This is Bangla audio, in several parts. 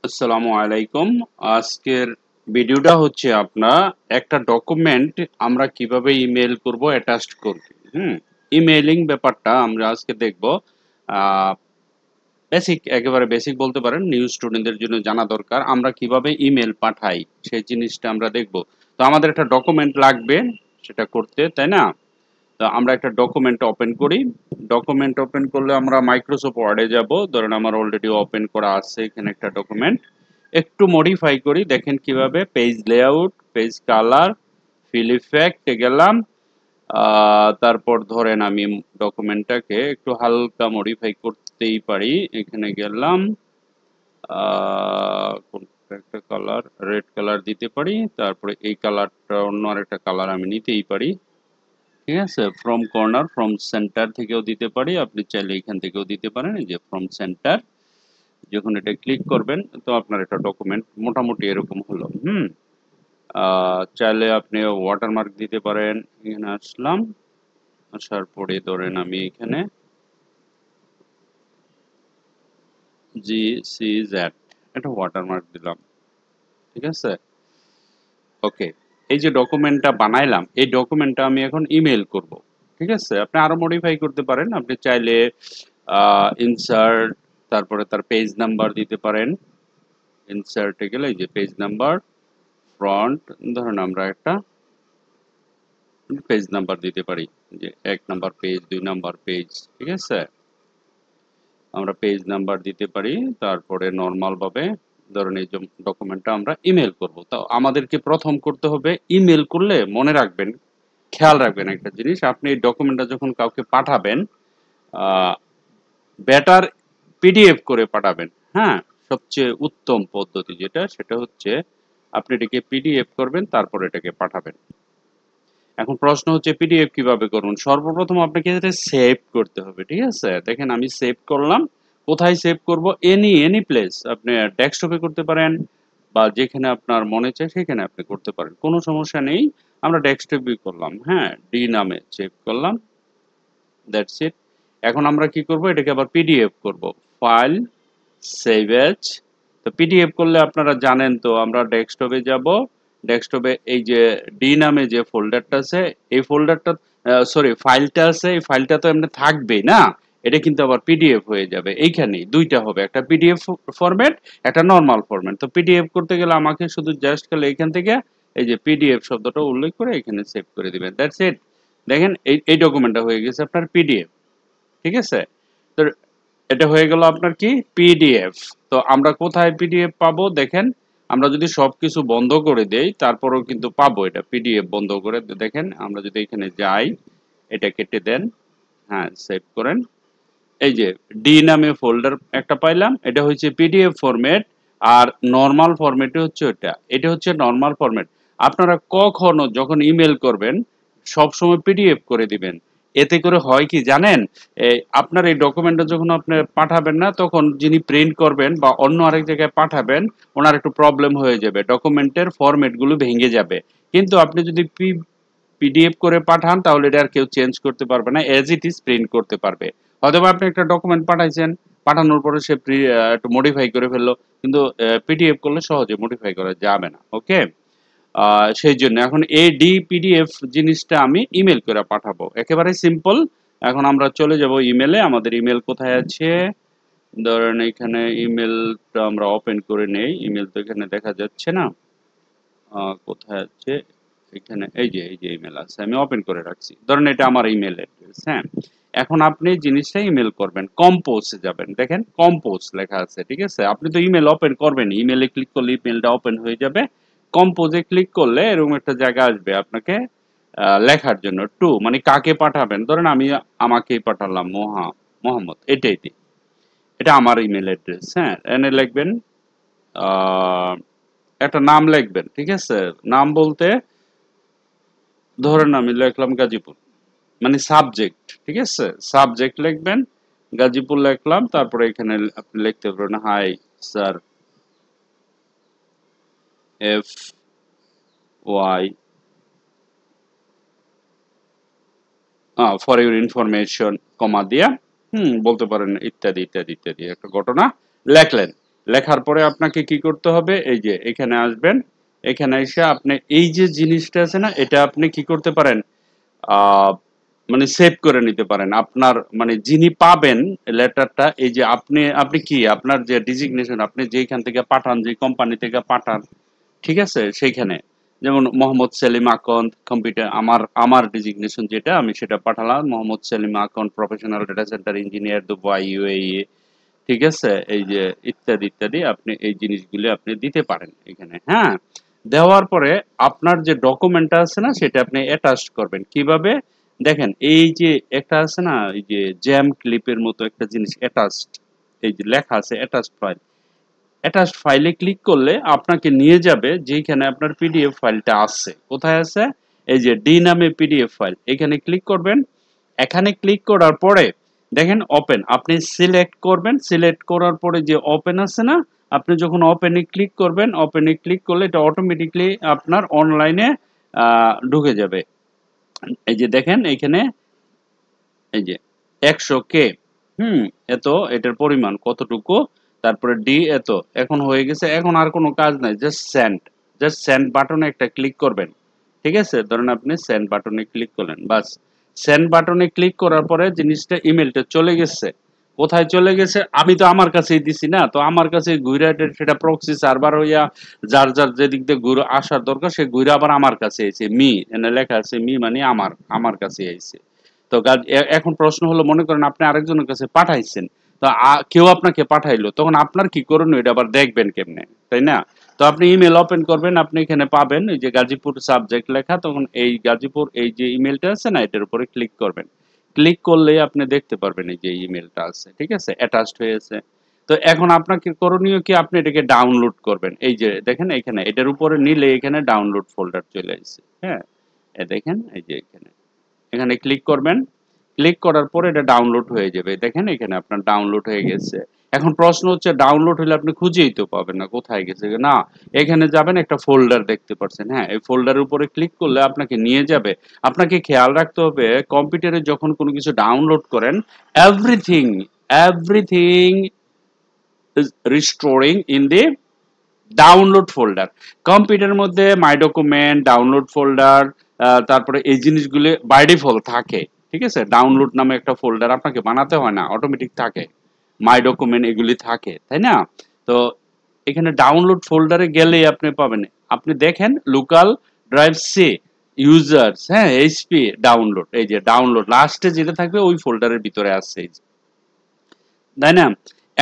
আসসালামু আলাইকুম। আজকের ভিডিওটা হচ্ছে আপনার একটা ডকুমেন্ট আমরা কিভাবে ইমেল করব, অ্যাটাচড করব। ইমেইলিং ব্যাপারটা আমরা আজকে দেখব। বেসিক, একেবারে বেসিক বলতে পারেন, নিউ স্টুডেন্টদের জন্য জানা দরকার আমরা কিভাবে ইমেল পাঠাই, সেই জিনিসটা আমরা দেখব। তো আমাদের একটা ডকুমেন্ট লাগবে সেটা করতে, তাই না? তো আমরা একটা ডকুমেন্ট ওপেন করি। ডকুমেন্ট ওপেন করলে আমরা মাইক্রোসফট ওয়ার্ডে যাব। ধরেন আমার অলরেডি ওপেন করা আছে এখানে একটা ডকুমেন্ট। একটু মডিফাই করি, দেখেন কিভাবে। Page layout, page colour, fill effect গেলাম। তারপর ধরেন আমি ডকুমেন্টটাকে একটু হালকা মডিফাই করতেই পারি। এখানে গেলাম, কোনটা একটা কালার, রেড কালার দিতে পারি। তারপরে এই কালারটা অন্য আরেকটা কালার আমি নিতেই পারি। ঠিক আছে, ফ্রম কর্নার, ফ্রম সেন্টার থেকেও দিতে পারি, আপনি চাইলে এখান থেকেও দিতে পারেন। এই যে ফ্রম সেন্টার, যখন এটা ক্লিক করবেন তো আপনার একটা ডকুমেন্ট মোটামুটি এরকম হলো। চাইলে আপনি ওয়াটারমার্ক দিতে পারেন। এখানে আসলাম, আসার পরে ধরেন আমি এখানে GCZ একটা ওয়াটারমার্ক দিলাম। ঠিক আছে, ওকে। এই যে ডকুমেন্টটা বানাইলাম, এই ডকুমেন্টটা আমি এখন ইমেল করব। ঠিক আছে, আপনি আরো মডিফাই করতে পারেন। আপনি চাইলে ইনসার্ট, তারপরে তার পেজ নাম্বার দিতে পারেন। ইনসার্টে গেলে এই যে পেজ নাম্বার, ফ্রন্ট, ধরুন আমরা একটা পেজ নাম্বার দিতে পারি, যে 1 নাম্বার পেজ, 2 নাম্বার পেজ। ঠিক আছে, আমরা পেজ নাম্বার দিতে পারি। তারপরে নর্মাল ভাবে ধরুন এই যে ডকুমেন্টটা আমরা ইমেল করব। তো আমাদেরকে প্রথম করতে হবে, ইমেল করলে মনে রাখবেন, খেয়াল রাখবেন একটা জিনিস, আপনি এই ডকুমেন্টটা যখন কাউকে পাঠাবেন, বেটার পিডিএফ করে পাঠাবেন। হ্যাঁ, সবচেয়ে উত্তম পদ্ধতি যেটা, সেটা হচ্ছে আপনি এটাকে পিডিএফ করবেন, তারপর এটাকে পাঠাবেন। এখন প্রশ্ন হচ্ছে পিডিএফ কিভাবে করুন। সর্বপ্রথম আপনাকে এটা সেভ করতে হবে। ঠিক আছে, দেখেন আমি সেভ করলাম। কোথায় সেভ করব? Any place. আপনি ডেস্কটপে করতে পারেন, বা যেখানে আপনার মনে চায় সেখানে আপনি করতে পারেন, কোনো সমস্যা নেই। আমরা ডেস্কটপে করলাম, হ্যাঁ, ডি নামে সেভ করলাম। That's it. এখন আমরা কি করব? এটাকে আবার পিডিএফ করব। File, save age. তো পিডিএফ করলে আপনারা জানেন তো, আমরা ডেস্কটপে যাব। ডেস্কটপে এই যে ডি নামে যে ফোল্ডারটা আছে, এই ফোল্ডারটা, সরি, ফাইলটা আছে, এই ফাইলটা তো এমনি থাকবেই না, এটা কিন্তু আবার পিডিএফ হয়ে যাবে। এইখানেই দুইটা হবে, একটা পিডিএফ ফরম্যাট, একটা নর্মাল ফরম্যাট। তো পিডিএফ করতে গেলে আমাকে শুধু জাস্ট গেলে এখান থেকে এই যে পিডিএফ শব্দটা উল্লেখ করে এখানে সেভ করে দিবেন। That's it. দেখেন এই ডকুমেন্টটা হয়ে গেছে আপনার পিডিএফ। ঠিক আছে, তো এটা হয়ে গেল আপনার কি পিডিএফ। তো আমরা কোথায় পিডিএফ পাবো দেখেন, আমরা যদি সবকিছু বন্ধ করে দেই তারপরেও কিন্তু পাবো এটা পিডিএফ। বন্ধ করে দেখেন, আমরা যদি এখানে যাই, এটা কেটে দেন, হ্যাঁ, সেভ করেন। এই যে ডি নামে ফোল্ডার একটা পাইলাম, এটা হচ্ছে পিডিএফ ফরম্যাট। আর নরমাল ফরম্যাটে হচ্ছে এটা, এটা হচ্ছে নরমাল ফরম্যাট। আপনারা কখনো যখন ইমেল করবেন সব সময় পিডিএফ করে দিবেন। এতে করে হয় কি জানেন, আপনার এই ডকুমেন্টটা যখন আপনি পাঠাবেন না, তখন যিনি প্রিন্ট করবেন বা অন্য আরেক জায়গায় পাঠাবেন, ওনার একটু প্রবলেম হয়ে যাবে, ডকুমেন্টের ফরম্যাটগুলো ভেঙে যাবে। কিন্তু আপনি যদি পিডিএফ করে পাঠান তাহলে এটা আর কেউ চেঞ্জ করতে পারবে না, এজ ইট ইজ প্রিন্ট করতে পারবে। হয়তোবা আপনি একটা ডকুমেন্ট পাঠাইছেন, পাঠানোর পরে সে একটু মডিফাই করে ফেললো, কিন্তু পিডিএফ করলে সহজে মডিফাই করা যাবে না। ওকে, সেই জন্য এখন এই পিডিএফ জিনিসটা আমি ইমেল করে পাঠাবো, একেবারে সিম্পল। এখন আমরা চলে যাব ইমেলে। আমাদের ইমেল কোথায় আছে? ধরেন এখানে ইমেলটা আমরা ওপেন করে নেই। ইমেল তো এখানে দেখা যাচ্ছে না, কোথায় আছে? এখানে এই যে ইমেল আছে, আমি ওপেন করে রাখছি। ধরেন এটা আমার ইমেল অ্যাড্রেস। হ্যাঁ, এখন আপনি জিনিসটা ইমেল করবেন, কম্পোজে যাবেন, দেখেন কম্পোজ লেখা আছে। ঠিক আছে, আপনি তো ইমেল ওপেন করবেন, ইমেলে ক্লিক করলে ইমেলটা ওপেন হয়ে যাবে। কম্পোজে ক্লিক করলে এরকম একটা জায়গা আসবে আপনাকে লেখার জন্য, টু মানে কাকে পাঠাবেন। ধরেন আমি আমাকেই পাঠালাম, মোহাম্মদ, এটাই দিই, এটা আমার ইমেল অ্যাড্রেস। হ্যাঁ, এনে লিখবেন, একটা নাম লিখবেন। ঠিক আছে, নাম বলতে ধরেন আমি লিখলাম গাজীপুর, মানে সাবজেক্ট। ঠিক আছে, সাবজেক্ট লিখবেন, গাজীপুর লিখলাম। তারপরে এখানে আপনি লিখতে পারেন, hi sir, F Y for your information, comma দিয়া বলতে পারেন ইত্যাদি ইত্যাদি ইত্যাদি, একটা ঘটনা লেখলেন। লেখার পরে আপনাকে কি করতে হবে, এই যে এখানে আসবেন, এখানে এসে আপনি এই যে জিনিসটা আছে না, এটা আপনি কি করতে পারেন, আহ মানে সেভ করে নিতে পারেন। আপনার মানে যিনি পাবেন লেটারটা, এই যে আপনি আপনি কি আপনার যে ডিজিগনেশন, আপনি যেখান থেকে পাঠান, যে কোম্পানি থেকে পাঠান, ঠিক আছে, সেইখানে যেমন মোহাম্মদ সেলিম আকন্দ কম্পিউটার, আমার ডিজিগনেশন যেটা, আমি সেটা পাঠালাম, Mohammad Selim Akanda professional data center engineer Dubai UAE, ঠিক আছে, এই যে ইত্যাদি ইত্যাদি, আপনি এই জিনিসগুলো আপনি দিতে পারেন এখানে। হ্যাঁ, দেওয়ার পরে আপনার যে ডকুমেন্টটা আছে না, সেটা আপনি অ্যাটাচ করবেন কিভাবে, দেখেন এই যে একটা আছে না, এই যে জ্যাম ক্লিপের মতো একটা জিনিস অ্যাটাচড, এই যে লেখা আছে অ্যাটাচড ফাইল, অ্যাটাচড ফাইলে ক্লিক করলে আপনাকে নিয়ে যাবে যেখানে আপনার পিডিএফ ফাইলটা আছে। কোথায় আছে, এই যে ডি নামে পিডিএফ ফাইল, এখানে ক্লিক করবেন। এখানে ক্লিক করার পরে দেখেন ওপেন, আপনি সিলেক্ট করবেন, সিলেক্ট করার পরে যে ওপেন আছে না, আপনি যখন ওপেনে ক্লিক করবেন, ওপেনে ক্লিক করলে এটা অটোমেটিকলি আপনার অনলাইনে ঢুকে যাবে। এই যে দেখেন এইখানে, এই যে 100K, এত এটার পরিমাণ কতটুকু, তারপরে ডি এত, এখন হয়ে গেছে, এখন আর কোনো কাজ নাই, জাস্ট সেন্ড বাটনে একটা ক্লিক করবেন, ঠিক আছে, ধরেন আপনি সেন্ড বাটনে ক্লিক করলেন, বাস সেন্ড বাটনে ক্লিক করার পরে জিনিসটা ইমেলটা চলে গেছে। কোথায় চলে গেছে, আমি তো আমার কাছেই দিছি না, তো আমার কাছে ঘুরে সেটা প্রক্সি সার্ভার হইয়া যার যার যেদিক দিয়ে ঘুরে আসার দরকার, সে ঘুরে আবার আমার কাছে এসে, মি এনে লেখা আছে, মি মানে আমার কাছে আইছে। তো এখন প্রশ্ন হলো, মনে করেন আপনি আরেকজনের কাছে পাঠাইছেন, তো কেউ আপনাকে পাঠাইলো, তখন আপনার কি করণীয়, এটা আবার দেখবেন কেমনে, তাই না? তো আপনি ইমেল ওপেন করবেন, আপনি এখানে পাবেন এই যে গাজীপুর সাবজেক্ট লেখা, তখন এই গাজীপুর এই যে ইমেলটা আছে না, এটার উপরে ক্লিক করবেন। ক্লিক করলেই আপনি দেখতে পারবেন এই যে ইমেলটা আছে, ঠিক আছে, অ্যাটাচড হয়েছে। তো এখন আপনাকে করণীয় কি, আপনি এটাকে ডাউনলোড করবেন। এই যে দেখেন এখানে এটার উপরে নিলে এখানে ডাউনলোড ফোল্ডার চলে আসছে। হ্যাঁ, দেখেন এই যে এখানে, এখানে ক্লিক করবেন। ক্লিক করার পরে এটা ডাউনলোড হয়ে যাবে। দেখেন এখানে আপনার ডাউনলোড হয়ে গেছে। এখন প্রশ্ন হচ্ছে, ডাউনলোড হলে আপনি খুঁজেই তো পাবেন না, কোথায় গেছে, না এখানে যাবেন, একটা ফোল্ডার দেখতে পাচ্ছেন, হ্যাঁ, এই ফোল্ডারের উপরে ক্লিক করলে আপনাকে নিয়ে যাবে। আপনাকে খেয়াল রাখতে হবে, কম্পিউটারে যখন কোনো কিছু ডাউনলোড করেন, everything everything is restoring in the download folder. কম্পিউটারের মধ্যে মাই ডকুমেন্ট, ডাউনলোড ফোল্ডার, তারপরে এই জিনিসগুলো বাই ডিফল্ট থাকে, ঠিক আছে, ডাউনলোড নামে একটা ফোল্ডার আপনাকে বানাতে হয় না, অটোমেটিক থাকে, মাই ডকুমেন্ট এগুলি থাকে, তাই না? তো এখানে ডাউনলোড ফোল্ডারে গেলেই আপনি পাবেন, আপনি দেখেন লোকাল ড্রাইভ সি ইউজার্স, হ্যাঁ, এইচপি ডাউনলোড, এই যে ডাউনলোড লাস্টে যেটা থাকবে ওই ফোল্ডারের ভিতরে আছে, তাই না?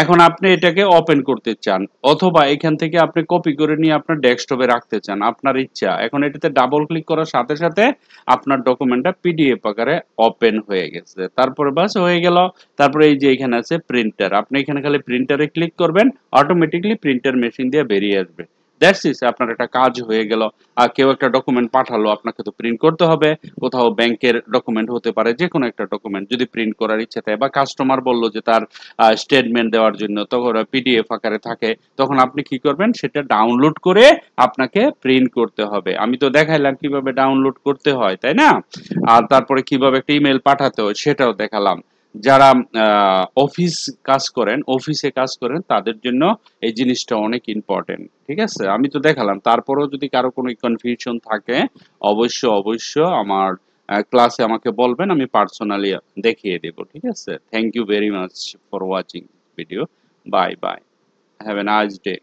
এখন আপনি এটাকে ওপেন করতে চান, অথবা এখান থেকে আপনি কপি করে নিয়ে আপনার ডেস্কটপে রাখতে চান, আপনার ইচ্ছা। এখন এটাতে ডাবল ক্লিক করার সাথে সাথে আপনার ডকুমেন্টটা পিডিএফ আকারে ওপেন হয়ে গেছে। তারপরে বাস হয়ে গেল। তারপরে এই যে এখানে আছে প্রিন্টার, আপনি এখানে খালি প্রিন্টারে ক্লিক করবেন, অটোমেটিকলি প্রিন্টার মেশিন দিয়ে বেরিয়ে আসবে। দ্যাটস ইট, আপনার একটা কাজ হয়ে গেল। আর কেউ একটা ডকুমেন্ট পাঠালো, আপনাকে তো প্রিন্ট করতে হবে, কোথাও ব্যাংকের ডকুমেন্ট হতে পারে, যে কোনো একটা ডকুমেন্ট যদি প্রিন্ট করার ইচ্ছা থাকে, বা কাস্টমার বললো যে তার স্টেটমেন্ট দেওয়ার জন্য, তখন পিডিএফ আকারে থাকে, তখন আপনি কি করবেন, সেটা ডাউনলোড করে আপনাকে প্রিন্ট করতে হবে। আমি তো দেখাইলাম কিভাবে ডাউনলোড করতে হয়, তাই না? আর তারপরে কিভাবে একটা ইমেল পাঠাতে হয় সেটাও দেখালাম। যারা অফিসে কাজ করেন তাদের জন্য এই জিনিসটা অনেক ইম্পর্টেন্ট, ঠিক আছে, আমি তো দেখালাম। তারপরেও যদি কারো কোনো কনফিউশন থাকে, অবশ্য আমার ক্লাসে আমাকে বলবেন, আমি পার্সোনালি দেখিয়ে দেব, ঠিক আছে। Thank you very much for watching video. Bye bye, have a nice day.